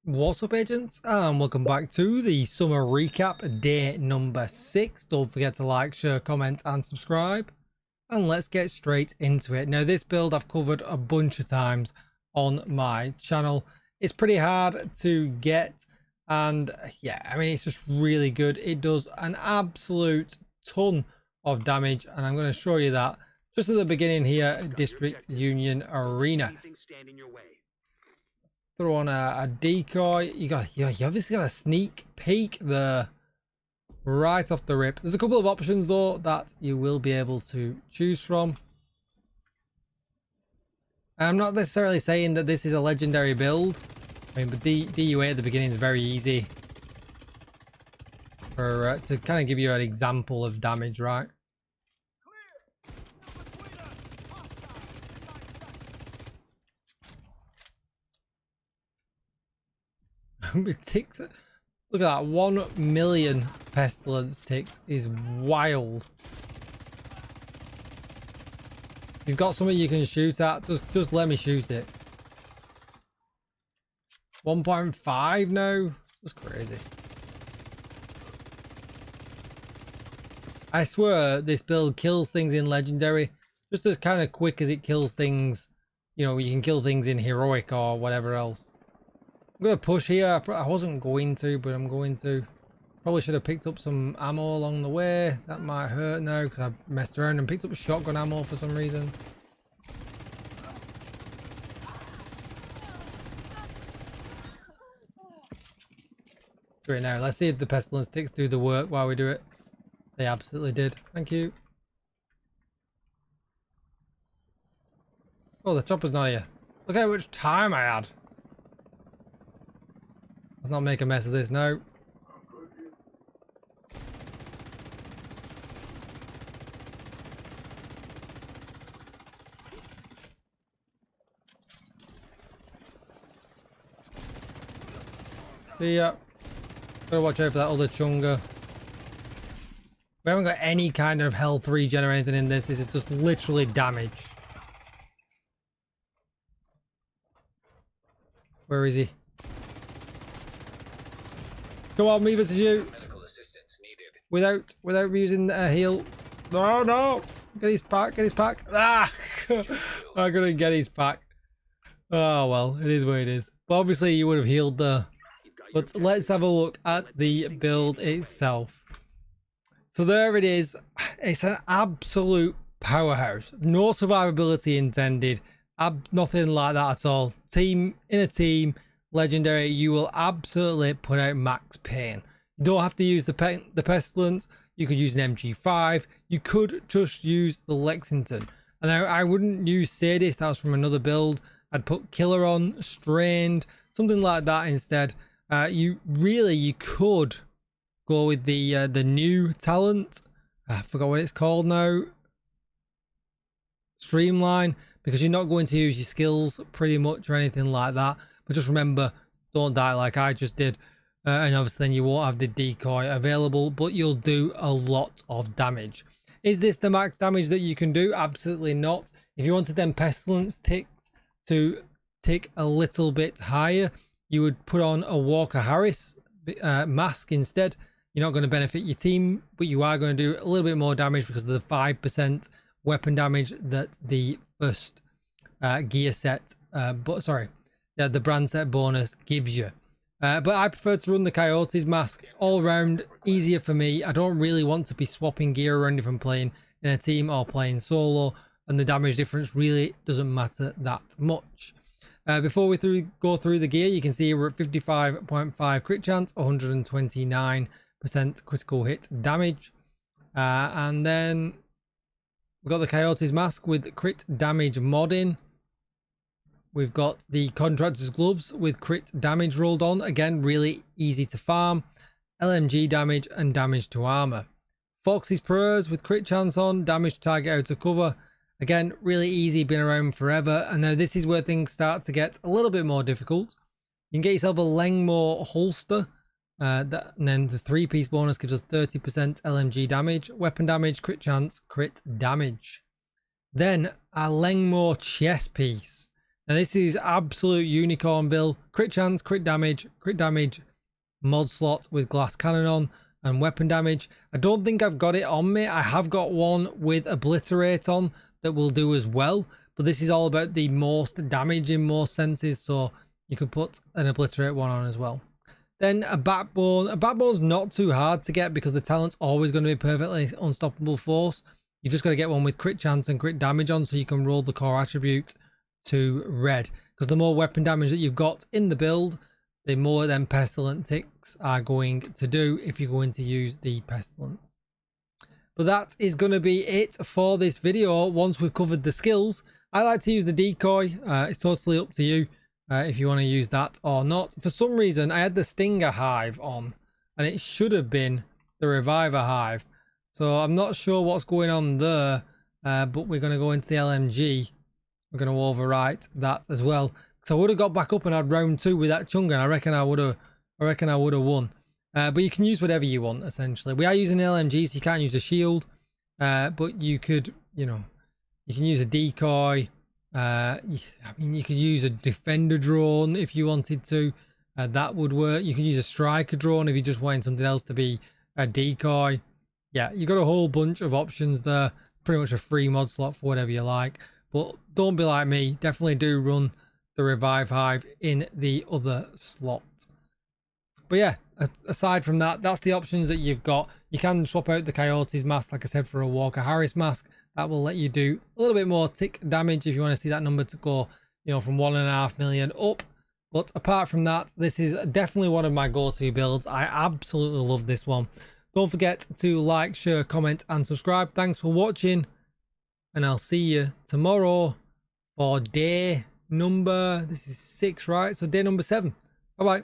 What's up, agents, and welcome back to the summer recap, day number 6. Don't forget to like, share, comment and subscribe, and let's get straight into it. Now, this build I've covered a bunch of times on my channel. It's pretty hard to get, and yeah, I mean, it's just really good. It does an absolute ton of damage, and I'm going to show you that just at the beginning here. District Union Arena. Throw on a decoy. You obviously got a sneak peek there right off the rip. There's a couple of options though that you will be able to choose from. I'm not necessarily saying that this is a legendary build. I mean, but DUA at the beginning is very easy for to kind of give you an example of damage, right? Ticks. Look at that, 1 million pestilence ticks is wild. If you've got something you can shoot at, just let me shoot it. 1.5 now? That's crazy. I swear this build kills things in legendary just as kind of quick as it kills things, you know, you can kill things in heroic or whatever else. I'm going to push here. I wasn't going to, but I'm going to. Probably should have picked up some ammo along the way. That might hurt now because I messed around and picked up shotgun ammo for some reason. Great, now let's see if the pestilence ticks do the work while we do it. They absolutely did. Thank you. Oh, the chopper's not here. Look how much time I had. Let's not make a mess of this now. See ya. Gotta watch out for that other chunga. We haven't got any kind of health regen or anything in this. This is just literally damage. Where is he? Come on, me versus you. Medical assistance needed. Without using a heal. No. Get his pack, Ah! I couldn't get his pack. Oh well, it is what it is. But obviously you would have healed there. But let's have a look at the build itself. So there it is. It's an absolute powerhouse. No survivability intended. Nothing like that at all. In a team, legendary, you will absolutely put out max pain. You don't have to use the pestilence. You could use an MG5. You could just use the Lexington. And I wouldn't use Sadist. That was from another build. I'd put Killer on, Strained, something like that instead. You could go with the new talent. I forgot what it's called now. Streamline, because you're not going to use your skills pretty much or anything like that. But just remember, don't die like I just did. And obviously then you won't have the decoy available, but you'll do a lot of damage. Is this the max damage that you can do? Absolutely not. If you wanted them pestilence ticks to tick a little bit higher, you would put on a Walker Harris mask instead. You're not going to benefit your team, but you are going to do a little bit more damage because of the 5% weapon damage that the first gear set, the brand set bonus gives you. But I prefer to run the Coyotes mask all round, easier for me. I don't really want to be swapping gear around if I'm playing in a team or playing solo, and the damage difference really doesn't matter that much. Before we go through the gear, you can see we're at 55.5 crit chance, 129% critical hit damage, and then we've got the Coyotes mask with crit damage modding. We've got the Contractor's gloves with crit damage rolled on. Again, really easy to farm. LMG damage and damage to armor. Foxy's prayers with crit chance on, damage to target out of cover. Again, really easy, been around forever. And now this is where things start to get a little bit more difficult. You can get yourself a Langmore holster. And then the 3-piece bonus gives us 30% LMG damage, weapon damage, crit chance, crit damage. Then a Langmore chest piece. Now this is absolute unicorn build. Crit chance, crit damage, mod slot with glass cannon on, and weapon damage. I don't think I've got it on me. I have got one with obliterate on that will do as well, but this is all about the most damage in most senses, so you could put an obliterate one on as well. Then a backbone. A backbone's not too hard to get because the talent's always going to be perfectly unstoppable force. You've just got to get one with crit chance and crit damage on so you can roll the core attribute to red, because the more weapon damage that you've got in the build, the more then pestilent ticks are going to do if you're going to use the pestilence. But that is going to be it for this video. Once we've covered the skills, I like to use the decoy. It's totally up to you if you want to use that or not. For some reason I had the Stinger Hive on and it should have been the Reviver Hive, so I'm not sure what's going on there, but we're going to go into the LMG. We're going to overwrite that as well, because I would have got back up and had round 2 with that Chunga, and I reckon I would have won. But you can use whatever you want essentially. We are using LMG, so you can't use a shield, but you could, you know, you can use a decoy. I mean, you could use a defender drone if you wanted to. That would work. You could use a striker drone if you just wanted something else to be a decoy. Yeah, you got a whole bunch of options there. It's pretty much a free mod slot for whatever you like. But don't be like me. Definitely do run the Revive Hive in the other slot. But yeah, aside from that, that's the options that you've got. You can swap out the Coyotes mask, like I said, for a Walker Harris mask. That will let you do a little bit more tick damage if you want to see that number to go, you know, from 1.5 million up. But apart from that, this is definitely one of my go-to builds. I absolutely love this one. Don't forget to like, share, comment, and subscribe. Thanks for watching, and I'll see you tomorrow for day number, this is 6, right? So day number 7. Bye-bye.